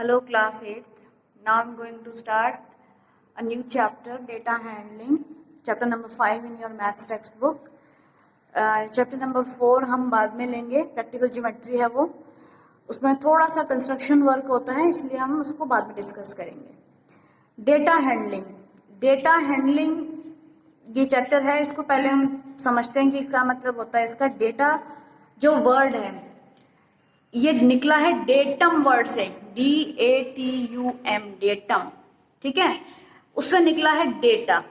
Hello class 8th. Now I'm going to start a new chapter, data handling, chapter number 5 in your maths textbook. Chapter number 4 हम बाद में लेंगे, practical geometry है वो, उसमें थोड़ा सा कंस्ट्रक्शन वर्क होता है इसलिए हम उसको बाद में डिस्कस करेंगे। डेटा हैंडलिंग ये चैप्टर है, इसको पहले हम समझते हैं कि क्या मतलब होता है इसका। डेटा जो वर्ड है ये निकला है डेटम वर्ड से, DATUM, डेटम, ठीक है, उससे निकला है डेटा।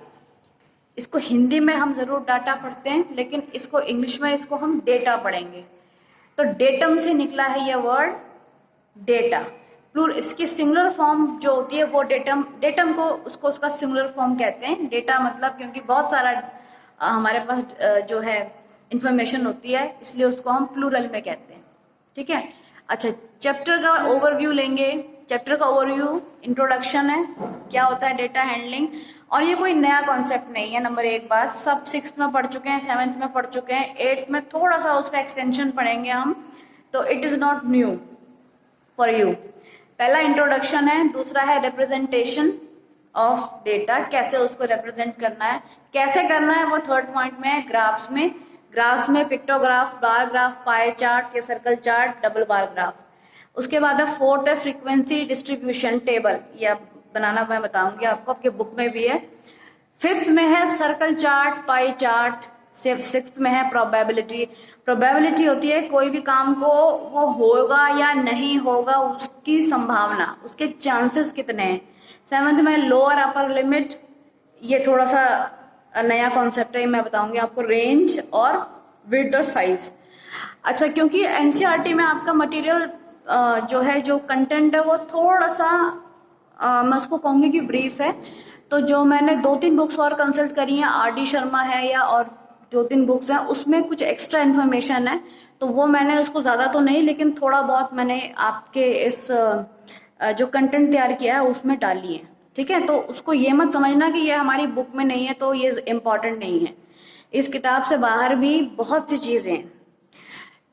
इसको हिंदी में हम जरूर डाटा पढ़ते हैं लेकिन इसको इंग्लिश में इसको हम डेटा पढ़ेंगे। तो डेटम से निकला है ये वर्ड डेटा। प्लूर इसकी सिंगुलर फॉर्म जो होती है वो डेटम को उसको उसका सिंगुलर फॉर्म कहते हैं। डेटा मतलब क्योंकि बहुत सारा हमारे पास जो है इंफॉर्मेशन होती है इसलिए उसको हम प्लूरल में कहते हैं, ठीक है। अच्छा, चैप्टर का ओवरव्यू लेंगे। चैप्टर का ओवरव्यू इंट्रोडक्शन है, क्या होता है डेटा हैंडलिंग, और ये कोई नया कॉन्सेप्ट नहीं है। नंबर 1 बात, सब 6th में पढ़ चुके हैं, 7th में पढ़ चुके हैं, 8th में थोड़ा सा उसका एक्सटेंशन पढ़ेंगे हम, तो it is not new for you. पहला इंट्रोडक्शन है, दूसरा है रिप्रेजेंटेशन ऑफ डेटा, कैसे उसको रिप्रेजेंट करना है, कैसे करना है वो थर्ड पॉइंट में है। ग्राफ्स में pictograph, bar graph, pie chart या circle chart, double bar graph. उसके बाद है फोर्थ है फ्रीक्वेंसी डिस्ट्रीब्यूशन टेबल, ये बनाना मैं बताऊंगी आपको, आपके बुक में भी है। 5th में है circle chart, pie chart. 6th में है प्रोबेबिलिटी होती है कोई भी काम को वो होगा या नहीं होगा, उसकी संभावना, उसके चांसेस कितने हैं। 7th में लोअर अपर लिमिट, ये थोड़ा सा नया कॉन्सेप्ट है, मैं बताऊंगी आपको। रेंज और विड्थ और साइज। अच्छा, क्योंकि एनसीईआरटी में आपका मटेरियल जो है, जो कंटेंट है वो थोड़ा सा मैं उसको कहूंगी कि ब्रीफ है, तो जो मैंने 2-3 बुक्स और कंसल्ट करी हैं, RD शर्मा है या और 2-3 बुक्स हैं, उसमें कुछ एक्स्ट्रा इन्फॉर्मेशन है, तो वो मैंने उसको ज़्यादा तो नहीं लेकिन थोड़ा बहुत मैंने आपके इस जो कंटेंट तैयार किया है उसमें डाली है, ठीक है। तो उसको ये मत समझना कि ये हमारी बुक में नहीं है तो ये इम्पॉर्टेंट नहीं है, इस किताब से बाहर भी बहुत सी चीज़ें हैं,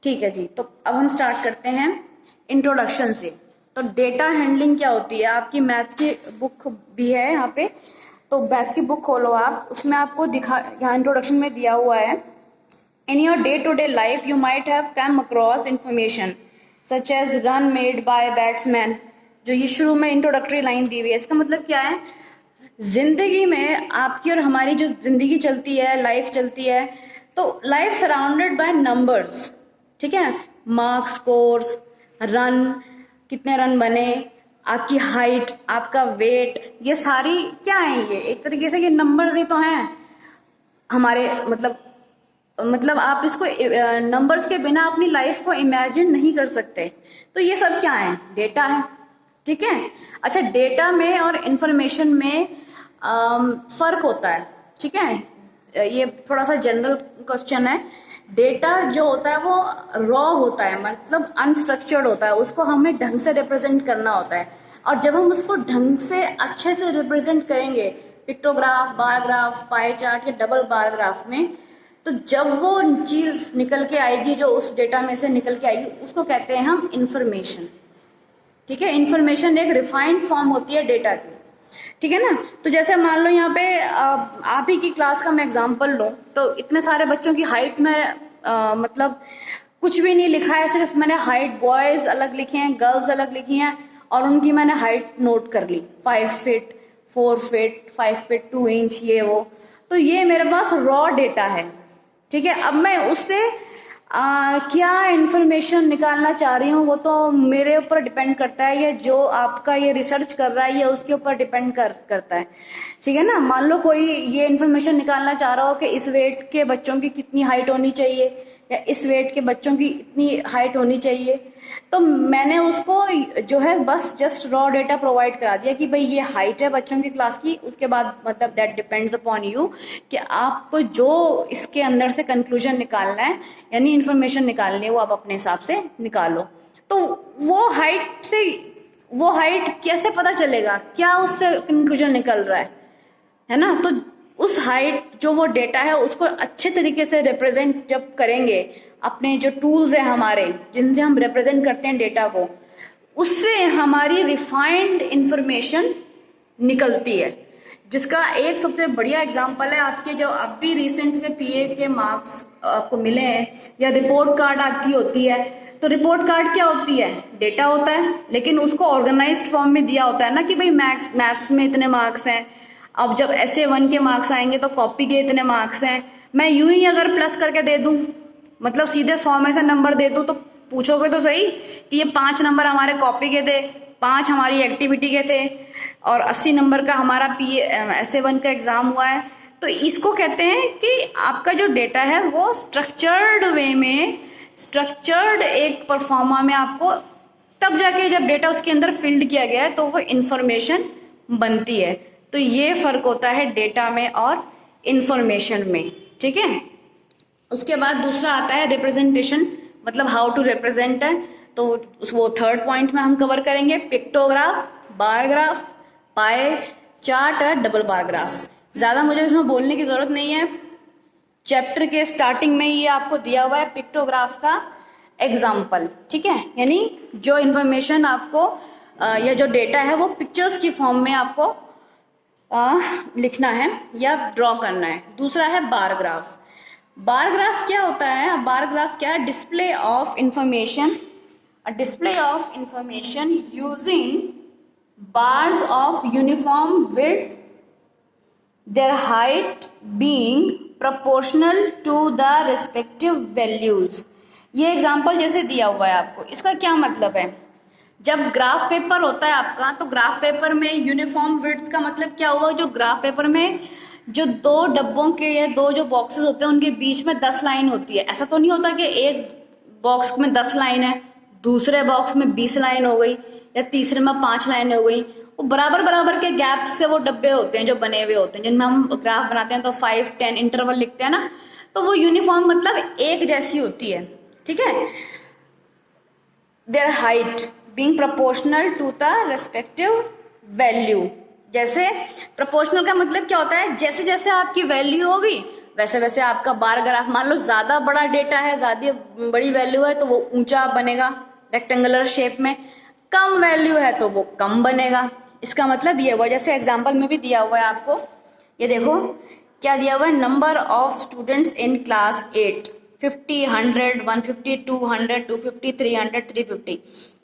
ठीक है जी। तो अब हम स्टार्ट करते हैं इंट्रोडक्शन से। तो डेटा हैंडलिंग क्या होती है, आपकी मैथ्स की बुक भी है यहाँ पे, तो मैथ्स की बुक खोलो आप, उसमें आपको यहाँ इंट्रोडक्शन में दिया हुआ है। In your day to day life you might have come across information such as run made by batsman, जो ये शुरू में इंट्रोडक्टरी लाइन दी हुई है। इसका मतलब क्या है, जिंदगी में आपकी और हमारी जो जिंदगी चलती है, लाइफ चलती है, तो लाइफ सराउंडेड बाय नंबर्स, ठीक है। मार्क्स, स्कोर्स, रन, कितने रन बने, आपकी हाइट, आपका वेट, ये सारी क्या है, ये एक तरीके से ये नंबर्स ही तो हैं हमारे, मतलब आप इसको नंबर्स के बिना अपनी लाइफ को इमेजिन नहीं कर सकते। तो ये सब क्या है, डेटा है, ठीक है। अच्छा, डेटा में और इंफॉर्मेशन में फर्क होता है, ठीक है। ये थोड़ा सा जनरल क्वेश्चन है। डेटा जो होता है वो रॉ होता है, मतलब अनस्ट्रक्चर्ड होता है, उसको हमें ढंग से रिप्रेजेंट करना होता है, और जब हम उसको ढंग से अच्छे से रिप्रेजेंट करेंगे pictograph, bar graph, pie chart या डबल बार ग्राफ में, तो जब वो चीज़ निकल के आएगी, जो उस डेटा में से निकल के आएगी, उसको कहते हैं हम इंफॉर्मेशन, ठीक है। इंफॉर्मेशन एक रिफाइंड फॉर्म होती है डेटा की, ठीक है ना। तो जैसे मान लो यहाँ पे आप ही की क्लास का मैं एग्जांपल लूँ, तो इतने सारे बच्चों की हाइट में मतलब कुछ भी नहीं लिखा है, सिर्फ मैंने हाइट बॉयज अलग लिखे हैं, गर्ल्स अलग लिखी हैं, और उनकी मैंने हाइट नोट कर ली, 5 फीट, 4 फीट, 5 फीट 2 इंच, ये वो। तो ये मेरे पास रॉ डेटा है, ठीक है। अब मैं उससे क्या इंफॉर्मेशन निकालना चाह रही हूँ वो तो मेरे ऊपर डिपेंड करता है, या जो आपका ये रिसर्च कर रहा है ये उसके ऊपर डिपेंड करता है, ठीक है ना। मान लो कोई ये इंफॉर्मेशन निकालना चाह रहा हो कि इस वेट के बच्चों की कितनी हाइट होनी चाहिए, या इस वेट के बच्चों की इतनी हाइट होनी चाहिए, तो मैंने उसको जो है बस जस्ट रॉ डेटा प्रोवाइड करा दिया कि भाई ये हाइट है बच्चों की क्लास की। उसके बाद मतलब दैट डिपेंड्स अपॉन यू कि आपको जो इसके अंदर से कंक्लूजन निकालना है, यानी इन्फॉर्मेशन निकालनी है, वो आप अपने हिसाब से निकालो। तो वो हाइट कैसे पता चलेगा, क्या उससे कंक्लूजन निकल रहा है ना। तो उस हाइट जो वो डेटा है उसको अच्छे तरीके से रिप्रेजेंट जब करेंगे, अपने जो टूल्स हैं हमारे जिनसे हम रिप्रेजेंट करते हैं डेटा को, उससे हमारी रिफाइंड इंफॉर्मेशन निकलती है, जिसका एक सबसे बढ़िया एग्जांपल है आपके जो अब भी रिसेंट में पीए के मार्क्स आपको मिले हैं, या रिपोर्ट कार्ड आपकी होती है। तो रिपोर्ट कार्ड क्या होती है? डेटा होता है, लेकिन उसको ऑर्गेनाइज्ड फॉर्म में दिया होता है ना कि भाई मैथ्स में इतने मार्क्स हैं, अब जब SA1 के मार्क्स आएंगे तो कॉपी के इतने मार्क्स हैं। मैं यूं ही अगर प्लस करके दे दूं, मतलब सीधे 100 में से नंबर दे दूं, तो पूछोगे तो सही कि ये 5 नंबर हमारे कॉपी के थे, 5 हमारी एक्टिविटी के थे, और 80 नंबर का हमारा SA1 का एग्जाम हुआ है। तो इसको कहते हैं कि आपका जो डेटा है वो स्ट्रक्चर्ड वे में, स्ट्रक्चर्ड एक परफॉर्मा में आपको तब जाके जब डेटा उसके अंदर फिल्ड किया गया है तो वो इंफॉर्मेशन बनती है। तो ये फर्क होता है डेटा में और इंफॉर्मेशन में, ठीक है। उसके बाद दूसरा आता है रिप्रेजेंटेशन, मतलब हाउ टू रिप्रेजेंट है। तो वो थर्ड पॉइंट में हम कवर करेंगे, पिक्टोग्राफ, बार ग्राफ, पाए चार्ट और डबल बार ग्राफ। ज़्यादा मुझे इसमें बोलने की ज़रूरत नहीं है, चैप्टर के स्टार्टिंग में ये आपको दिया हुआ है पिक्टोग्राफ का एग्जाम्पल, ठीक है। यानी जो इन्फॉर्मेशन आपको या जो डेटा है वो पिक्चर्स की फॉर्म में आपको लिखना है या ड्रॉ करना है। दूसरा है बार ग्राफ। बार ग्राफ क्या होता है? बार ग्राफ क्या है? Display of information, a display of information using bars of uniform width, their height being proportional to the respective values। ये एग्जाम्पल जैसे दिया हुआ है आपको, इसका क्या मतलब है? जब ग्राफ पेपर होता है आपका, तो ग्राफ पेपर में यूनिफॉर्म विड्थ का मतलब क्या हुआ? जो ग्राफ पेपर में जो 2 डब्बों के या 2 जो बॉक्सेस होते हैं उनके बीच में 10 लाइन होती है। ऐसा तो नहीं होता कि एक बॉक्स में 10 लाइन है, दूसरे बॉक्स में 20 लाइन हो गई, या तीसरे में 5 लाइन हो गई। वो बराबर बराबर के गैप से वो डब्बे होते हैं जो बने हुए होते हैं, जिनमें हम ग्राफ बनाते हैं तो 5, 10 इंटरवल लिखते हैं ना, तो वो यूनिफॉर्म मतलब एक जैसी होती है, ठीक है। Their height being proportional to the respective value. जैसे प्रोपोर्शनल का मतलब क्या होता है? जैसे जैसे आपकी वैल्यू होगी वैसे वैसे आपका बार ग्राफ, मान लो ज्यादा बड़ा डेटा है, ज्यादा बड़ी वैल्यू है तो वो ऊंचा बनेगा रेक्टेंगुलर शेप में, कम वैल्यू है तो वो कम बनेगा। इसका मतलब ये हुआ, जैसे एग्जांपल में भी दिया हुआ है आपको, ये देखो क्या दिया हुआ है, number of students in class 8 50, 100, 150, 200, 250, 300, 350।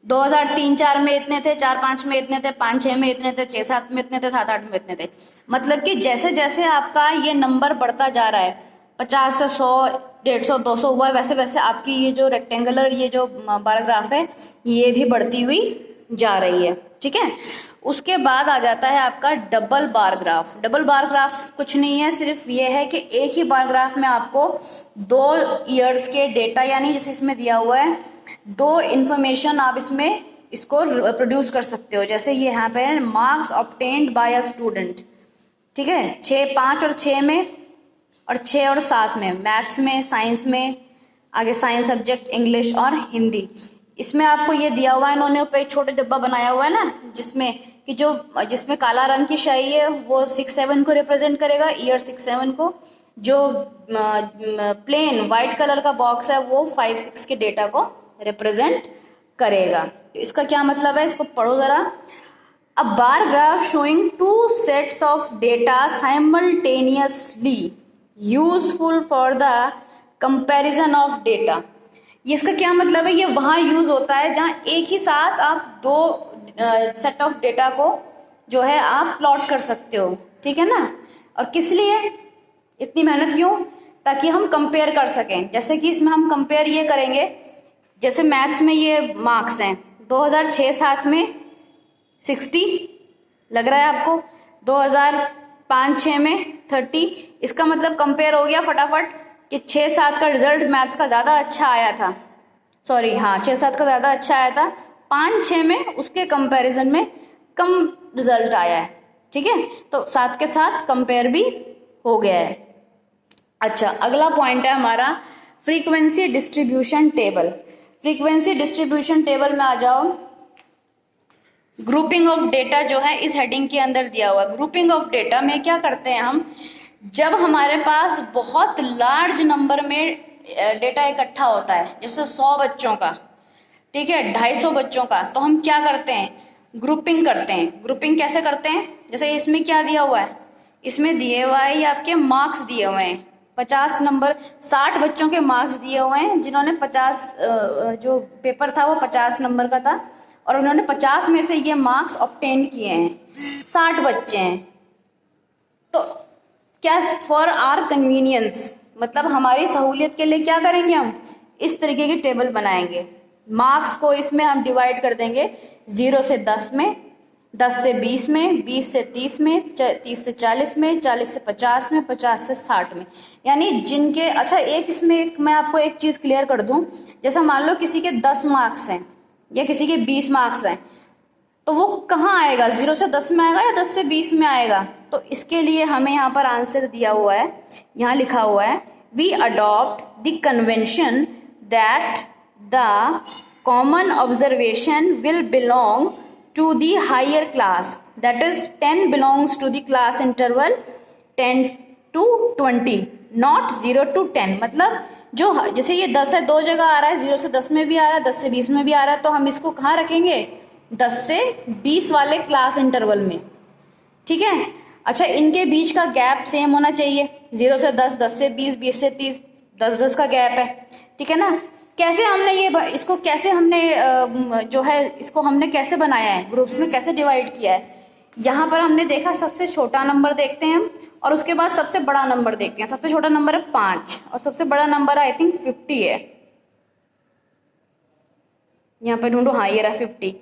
2003-4 में इतने थे, 4-5 में इतने थे, 5-6 में इतने थे, 6-7 में इतने थे, 7-8 में इतने थे। मतलब कि जैसे जैसे आपका ये नंबर बढ़ता जा रहा है, 50 से 100, 150, 200 हुआ, वैसे वैसे आपकी ये जो रेक्टेंगुलर ये जो बार ग्राफ है ये भी बढ़ती हुई जा रही है, ठीक है। उसके बाद आ जाता है आपका double bar graph. Double bar graph कुछ नहीं है, सिर्फ ये है कि एक ही बार ग्राफ में आपको 2 ईयर्स के डेटा, यानी जैसे इसमें दिया हुआ है 2 इंफॉर्मेशन आप इसमें इसको प्रोड्यूस कर सकते हो। जैसे ये यहाँ पे marks obtained by a student, ठीक है, 6, 5 और 6 में, और 6 और 7 में, मैथ्स में, साइंस में, आगे साइंस सब्जेक्ट, इंग्लिश और हिंदी। इसमें आपको ये दिया हुआ है, इन्होंने ऊपर एक छोटा डिब्बा बनाया हुआ है ना, जिसमें काला रंग की शाही है वो 6-7 को रिप्रेजेंट करेगा, ईयर 6-7 को। जो प्लेन वाइट कलर का बॉक्स है वो 5-6 के डेटा को रिप्रेजेंट करेगा। इसका क्या मतलब है, इसको पढ़ो जरा। A bar graph showing 2 sets of data simultaneously useful for the comparison of data. ये इसका क्या मतलब है, ये वहां यूज होता है जहां एक ही साथ आप 2 सेट ऑफ डेटा को जो है आप प्लॉट कर सकते हो, ठीक है ना। और किस लिए इतनी मेहनत क्यों? ताकि हम कंपेयर कर सकें। जैसे कि इसमें हम कंपेयर ये करेंगे, जैसे मैथ्स में ये मार्क्स हैं 2006-7 में 60 लग रहा है आपको, 2005-6 में 30। इसका मतलब कंपेयर हो गया फटाफट कि 6-7 का रिजल्ट मैथ्स का ज़्यादा अच्छा आया था, सॉरी हाँ 6-7 का ज़्यादा अच्छा आया था, 5-6 में उसके कंपैरिजन में कम रिजल्ट आया है, ठीक है। तो 7 के साथ कंपेयर भी हो गया है। अच्छा, अगला पॉइंट है हमारा frequency distribution table. Frequency distribution table में आ जाओ। ग्रुपिंग ऑफ डेटा जो है इस हेडिंग के अंदर दिया हुआ। ग्रुपिंग ऑफ डेटा में क्या करते हैं हम, जब हमारे पास बहुत लार्ज नंबर में डेटा इकट्ठा होता है, जैसे 100 बच्चों का, ठीक है, 250 बच्चों का, तो हम क्या करते हैं, ग्रुपिंग करते हैं। ग्रुपिंग कैसे करते हैं, जैसे इसमें क्या दिया हुआ है, इसमें दिए हुआ है ये आपके मार्क्स दिए हुए हैं, 50 नंबर, 60 बच्चों के मार्क्स दिए हुए हैं जिन्होंने 50 जो पेपर था वो 50 नंबर का था और उन्होंने 50 में से ये मार्क्स ऑब्टेन किए हैं, 60 बच्चे हैं। तो क्या, फॉर आर कन्वीनियंस, मतलब हमारी सहूलियत के लिए क्या करेंगे, हम इस तरीके की टेबल बनाएंगे। मार्क्स को इसमें हम डिवाइड कर देंगे 0 से 10 में, 10 से 20 में, 20 से 30 में, 30 से 40 में, 40 से 50 में, 50 से 60 में, यानी जिनके, अच्छा एक इसमें मैं आपको एक चीज़ क्लियर कर दूं, जैसा मान लो किसी के 10 मार्क्स हैं या किसी के 20 मार्क्स हैं, तो वो कहाँ आएगा, 0 से 10 में आएगा या 10 से 20 में आएगा। तो इसके लिए हमें यहाँ पर आंसर दिया हुआ है, यहाँ लिखा हुआ है, we adopt the convention that the common observation will belong to the higher class, that is 10 belongs to the class interval 10 to 20, not 0 to 10। मतलब जो जैसे ये 10 है, दो जगह आ रहा है, 0 से 10 में भी आ रहा है, 10 से 20 में भी आ रहा है, तो हम इसको कहाँ रखेंगे, 10 से 20 वाले क्लास इंटरवल में, ठीक है। अच्छा, इनके बीच का गैप सेम होना चाहिए, 0 से 10, 10 से 20, 20 से 30, 10-10 का गैप है, ठीक है ना। कैसे हमने ये इसको कैसे हमने जो है इसको हमने कैसे बनाया है, ग्रुप्स में कैसे डिवाइड किया है, यहाँ पर हमने देखा सबसे छोटा नंबर देखते हैं हम और उसके बाद सबसे बड़ा नंबर देखते हैं। सबसे छोटा नंबर है 5 और सबसे बड़ा नंबर आई थिंक 50 है, यहाँ पर ढूंढो, हाँ ये रहा 50।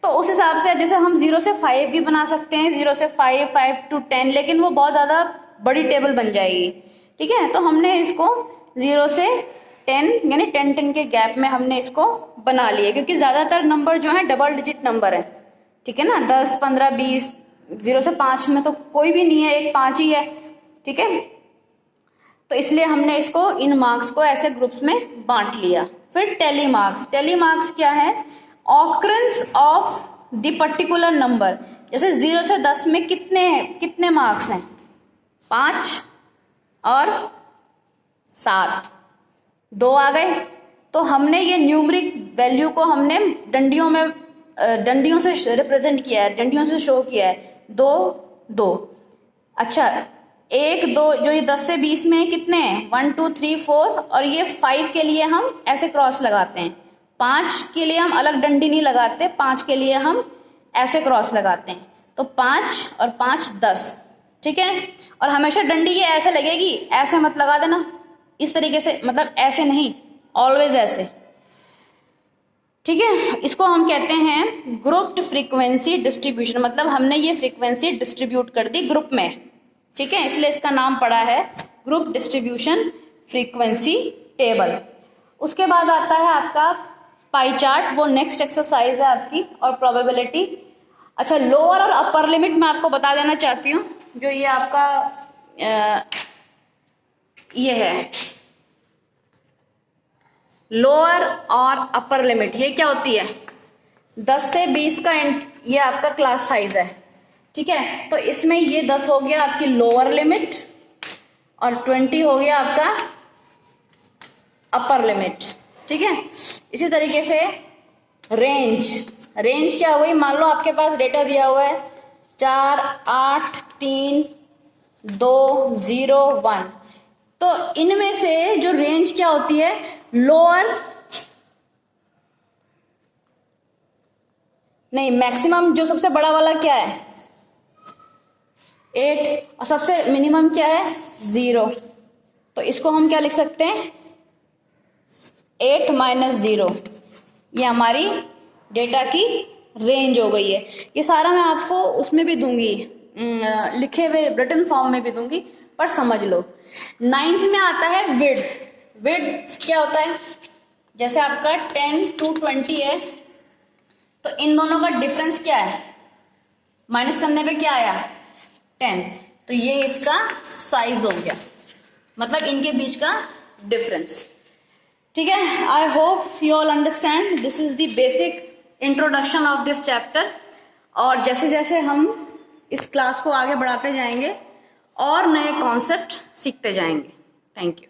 तो उस हिसाब से जैसे हम 0 से 5 भी बना सकते हैं, 0 से 5, 5 to 10, लेकिन वो बहुत ज़्यादा बड़ी टेबल बन जाएगी, ठीक है। तो हमने इसको 0 से 10 यानी 10 के गैप में हमने इसको बना लिया, क्योंकि ज़्यादातर नंबर जो है डबल डिजिट नंबर है, ठीक है ना, 10, 15, 20, 0 से 5 में तो कोई भी नहीं है, एक 5 ही है, ठीक है। तो इसलिए हमने इसको इन मार्क्स को ऐसे ग्रुप्स में बांट लिया। फिर टेली मार्क्स, टेली मार्क्स क्या है, occurrence of the particular number, जैसे 0 से 10 में कितने मार्क्स हैं, 5 और 7, 2 आ गए। तो हमने ये न्यूमरिक वैल्यू को हमने डंडियों से रिप्रेजेंट किया है, डंडियों से शो किया है, 2 2। अच्छा, 1 2 जो ये 10 से 20 में कितने हैं, 1 2 3 4, और ये 5 के लिए हम ऐसे क्रॉस लगाते हैं, 5 के लिए हम अलग डंडी नहीं लगाते, 5 के लिए हम ऐसे क्रॉस लगाते हैं। तो 5 और 5 10, ठीक है। और हमेशा डंडी ये ऐसे लगेगी, ऐसे मत लगा देना, इस तरीके से, मतलब ऐसे नहीं, ऑलवेज ऐसे, ठीक है। इसको हम कहते हैं ग्रुप्ड फ्रीक्वेंसी डिस्ट्रीब्यूशन, मतलब हमने ये फ्रीक्वेंसी डिस्ट्रीब्यूट कर दी ग्रुप में, ठीक है, इसलिए इसका नाम पड़ा है ग्रुप डिस्ट्रीब्यूशन फ्रीक्वेंसी टेबल। उसके बाद आता है आपका पाई चार्ट, वो नेक्स्ट एक्सरसाइज है आपकी, और प्रोबेबिलिटी। अच्छा, लोअर और अपर लिमिट मैं आपको बता देना चाहती हूँ, जो ये आपका ये है लोअर और अपर लिमिट, ये क्या होती है, 10 से 20 का ये आपका क्लास साइज है, ठीक है। तो इसमें ये 10 हो गया आपकी लोअर लिमिट और 20 हो गया आपका अपर लिमिट, ठीक है। इसी तरीके से रेंज क्या हुई, मान लो आपके पास डेटा दिया हुआ है 4 8 3 2 0 1, तो इनमें से जो रेंज क्या होती है, लोअर नहीं, मैक्सिमम जो सबसे बड़ा वाला क्या है 8 और सबसे मिनिमम क्या है 0, तो इसको हम क्या लिख सकते हैं 8 - 0, ये हमारी डेटा की रेंज हो गई है। ये सारा मैं आपको उसमें भी दूंगी, लिखे हुए रिटन फॉर्म में भी दूंगी, पर समझ लो। 9th में आता है विड्थ क्या होता है, जैसे आपका 10 to 20 है, तो इन दोनों का डिफरेंस क्या है, माइनस करने पे क्या आया 10, तो ये इसका साइज हो गया, मतलब इनके बीच का डिफरेंस, ठीक है। I hope you all understand, this is the basic introduction of this chapter. और जैसे जैसे हम इस क्लास को आगे बढ़ाते जाएंगे और नए कॉन्सेप्ट सीखते जाएंगे। Thank you.